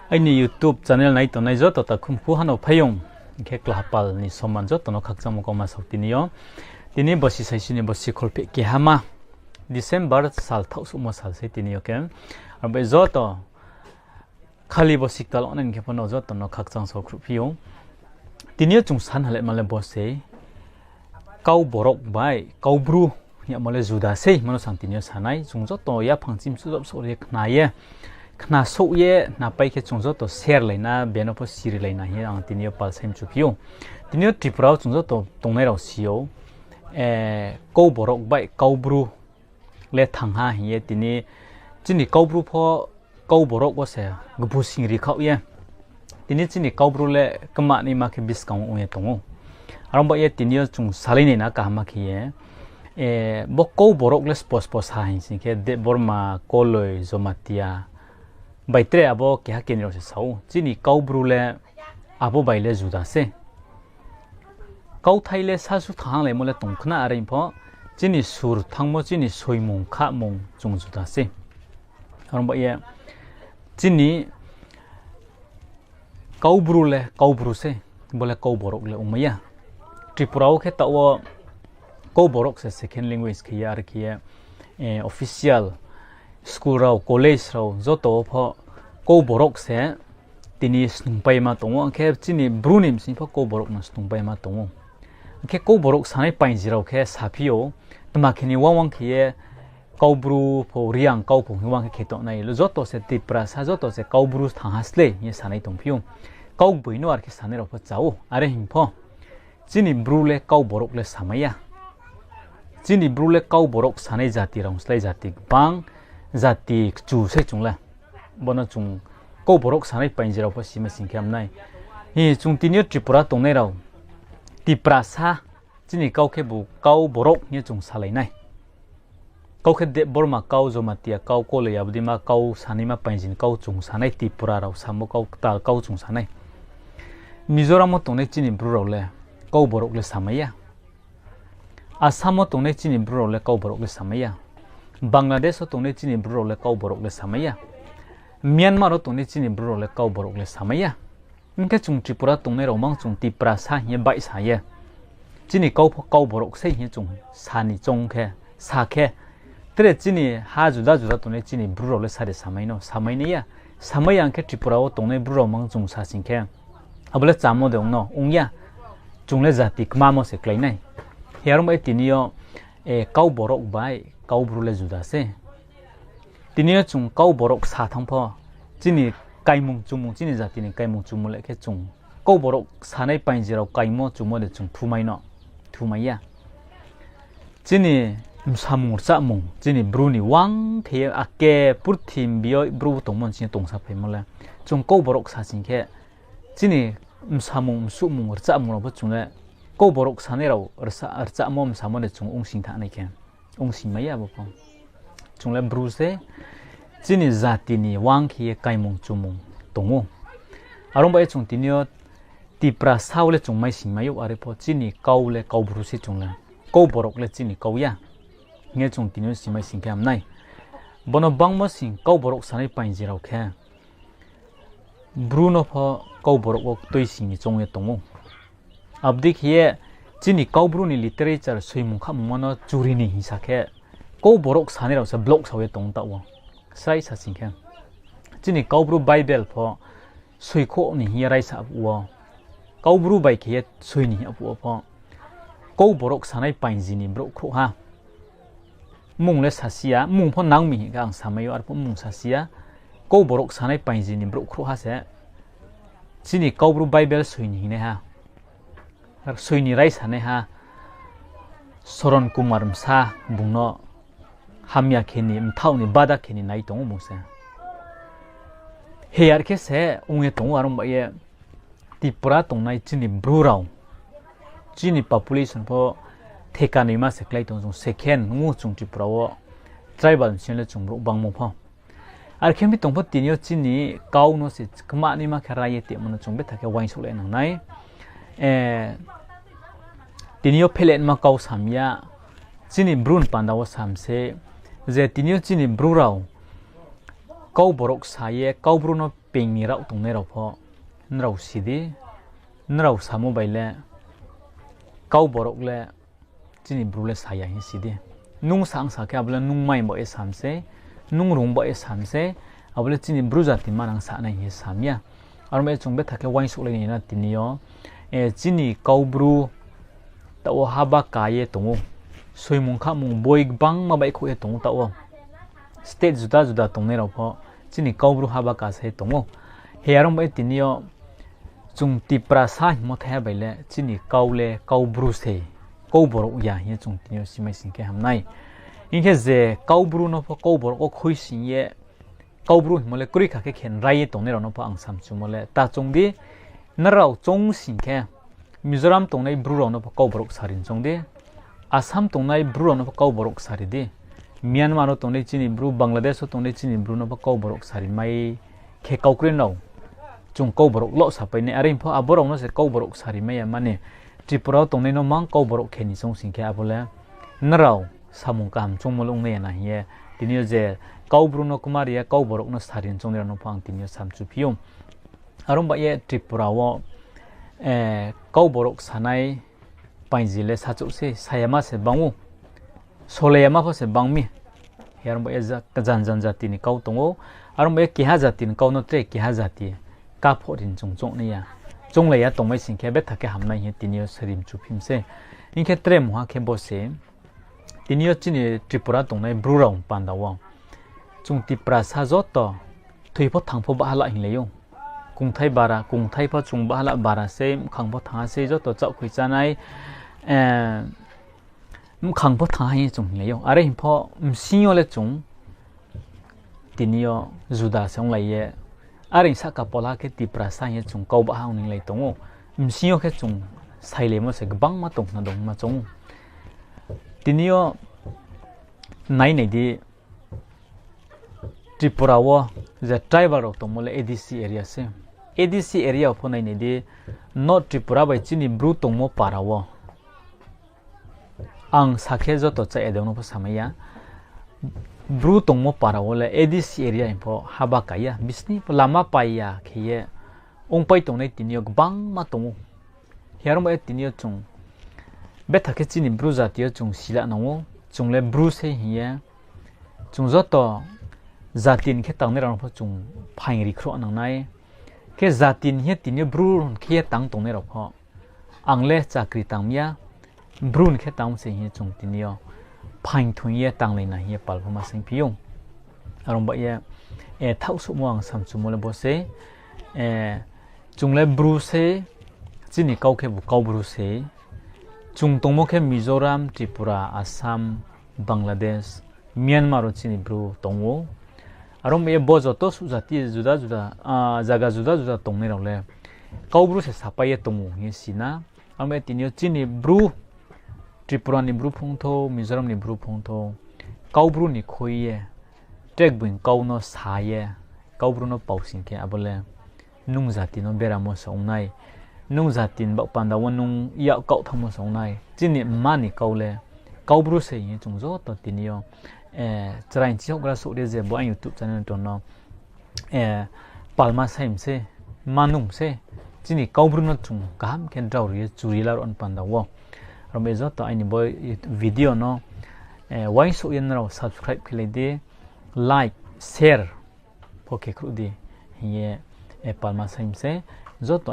anh YouTube channel này tụi này rất là khung phú hano phải dùng cái klapal ni soman rất nó khác trong một con mà sau tin này bớt say xin bớt khol pe kia hama December sal thau su mo sal se tin này ok ở bây giờ to khali bớt xịt tao nên cái phần nó rất nó khác trong sau khung phiêu tin này chúng san hale mà lên bớt se kau borok bai kau bru ya mà lên juda se mà nó sang tin này sanai chúng rất to ya phang chim su dop so le khnai khna so ye na pai ke chung zo to share le na beno po siri le na hi ang tinio pal sem chu phiu tinio tripra chung zo to tong nei ro sio ko borok bai kau bru le thang ha hi tini chini kau bru pho kau borok ko se gbu sing ri khau ye tini chini kau bru le kama ni ma ke bis kang u ye tong aram ba ye tinio chung salai nei na ka ma ki ye bo kau borok le spos ha hi sin ke de borma koloi zomatia bài tre abo kia kia nhiều sẽ xấu chỉ ni câu bru le abo bài le juda se câu thay le sa su thang le mo le tong khna are impho chỉ ni sur thang mo chỉ ni soi mong kha mong chung juda se aron ba ye chỉ ni câu bru se bole câu borok le umaya tripura ke tawo câu borok se second language kia kia official school rau college rau zoto pho ko borok se tini snungpai ma tongo ke chini brunim sin pho ko borok na snungpai ma tongo ke ko borok sanai pain jirau ke sapio tama khini wawang khie ko bru pho riang ko pho hiwang ke to nai zoto se ti prasa zoto se ko bru thang hasle ye sanai tongpiu ko buino ar ke sanai ro pho chao are him pho chini bru le ko borok le samaya chini bru le ko borok sanai jati rong slai jati bang zati chu se chung la bona chung ko borok sanai pain jero pa sima singkam nai hi chung tinio tripura tong nei rau ti prasa chini kau ke bu kau borok ni chung salai nai kau ke de borma kau zomatia kau ko le yabdima kau sanima pain jin kau chung sanai ti pura rau samo kau ta kau chung sanai mizoram tong nei chini bru rau le kau borok le samaya asamo tong nei chini bru rau le kau borok le samaya Bangladesh to ne chini bro le kau borok le samaya Myanmar to ne chini bro le kau borok le samaya inka chung tripura tong ne romang chung ti prasa ye bai sa ye chini kau borok se ye chung sani chong khe sa khe tre chini ha juda to ne chini bro le sare samai no samai ne ya samai ang khe tripura o tong ne bro mang chung sa sing khe abule chamo de no ungya chung le jati kma mo se klai nai herum ai tinio kau borok bai kau bru le juda se tinio chung kau borok sa thang pho chini kaimung chumung chini jati ni kaimung chumul le ke chung kau borok sanai pain jero kaimo chumo de chung thumai no thumaya chini samur sa mung chini bru ni wang the ake purthim bio bru tongmon chini tongsa phemole chung kau borok sa sing ke chini samung sumung sa mung bo chung le kau borok sanai rau arsa mom samone chung ong sing tha nai ke ong simaya bo pong chung le bruse chini zati ni wang khi kaimung chumung tongo arong ba chung tinio ti pra saule chung mai simayo are po chini kau le kau bruse chung le kau borok le chini kau ya nge chung tinio simai singkam nai bono bangmo sing kau borok sanai pain jirau khe bruno pho kau borok ok toi sing chung ye tongo abdik ye chini kau bru ni literature soimung kha mono churi ni hisakhe ko borok sane rau sa blog sawe tong ta wo sai sa singkhe chini kau bru bible pho soikho ni hi rai sa wo kau bru bai khe soi ni apu pho ko borok sanai pain jini bro kho ha mung le sasia mung pho nang mi gang samayo ar pho mung sasia ko borok sanai pain jini bro kho ha se chini kau bru bible soi ni ne ha soini rai sane ha soron kumar msa bungno hamya kheni mthau bada kheni nai tong muse he yar ke se unge tong arum ba ye tipura tong nai chini brurau chini population pho theka ni ma se klai tong second ngu chung tipura wo tribal chenle chung bro bangmo pho ar khemi tong pho tinio chini kau no se kma ni ma khara ye te mon chung be thake wain sule nang nai tinio phelen ma kau samya chini brun pandaw samse je tinio chini brurau kau borok saye kau bruno ping ni rau tung ne rau pho nrau sidi nrau samu baile kau borok le chini brule saya hi sidi nung sang sa ke abla nung mai bo e samse nung rung bo e samse abla chini bruja ti manang sa na hi samya arme chungbe thake wain su le ni na tinio e chini kau bru ta o haba ka ye tungu soimung kha mung boig bang ma bai khu e tungu ta o state juda juda tung ne rau pho chini kau bru haba ka se tungu he arom bai tinio chung ti prasa mo the baile chini kaule kau bru se kau borok ya hi chung tinio simai sing ke hamnai inke je kau bru no pho kau borok ko khoi sing ye kau bru mole kuri kha ke khen rai tong ne ro no pho ang sam chu mole ta chung di narau chung sing ke mizoram tong nei bru ro no pho kau borok sarin chung di asam tong nei bru ro no pho kau borok sari di myanmar ro tong nei chini bru bangladesh ro tong nei chini bru no pho kau borok sari mai ke kau kren no chung kau borok lo sa pai ne arin pho aborong no se kau borok sari mai mane tripura tong nei no mang kau borok kheni chung sing ke abole narau samung kam chung molong ne na ye tinio je kau bruno kumaria kau borok no sarin chung no phang tinio samchu phium arom ba ye tripura wo kau borok sanai painjile sachu se sayama se bangu soleyama pho se bangmi yarom ba ye jan jan jati ni kau tongo arom ba ye kiha jati ni kau no tre kiha jati ka phorin chung chung ne ya chung le ya tongmai sing ke be thake hamnai he tinio sarim chu phim se inke tre moha ke bo se tinio chini tripura tongnai brurong pandawo chung ti prasa joto thuipho thangpho bahala hinleyo kungthai bara kungthai pho chung bahala bara se khangpho thanga se joto chau khui chanai khangpho thanga hi chung hinleyo are himpho msinyo le chung tinio juda song laiye are sa ka pola ke ti prasa hi chung kau ba hang ning lai tongo msinyo ke chung saile mo se gbang ma tong na dong ma chung tinio nai nei di tripura wo the tribal rok to mole adc area se adc area pho nai nei di not tripura bai chini bru tong mo para wo ang sakhe jo to cha edong no pho samaya bru tong mo para wo le adc area pho haba kaya bisni lama paiya khiye ong pai tong nei tinio gbang ma tong herom e tinio chung bethake chini bru jatiyo chung sila nongo chungle bru se hiya chung joto zatin khe tangne ran pho chung phaing ri khro nang nai ke zatin he tinyo bru khe tang tongne ro pho angle chakri tangmya brun khe tang se hi chung tinyo phaing thuye tang le na hi pal phoma sing piung arom ba ye thau su mo ang sam chu mole bo se chungle bru se chini kau khe bu kau bru se chung tongmo khe mizoram tripura assam bangladesh myanmar chini bru tongo arom ye bojo to su jati juda juda jaga juda juda tongne role kau bru se sapai tongo hi sina ame tinio chini bru tripura ni bru phungtho mizoram ni bru phungtho kau bru ni khoye tek buin kau no saye kau bru no pausing ke abole nung jati no beramo songnai nung zatin bak panda wonung ya kau thamo songnai chini mani kaule kau bru se yin chung zo to tinio train chi hogra so de je bo youtube channel to no palma saim se manung se chini kau bru no chung kam ken draw ri churi lar on panda wo rom zo to ani boy video no wai so yen ro subscribe khile de like share poke khru de ye palma saim se zo to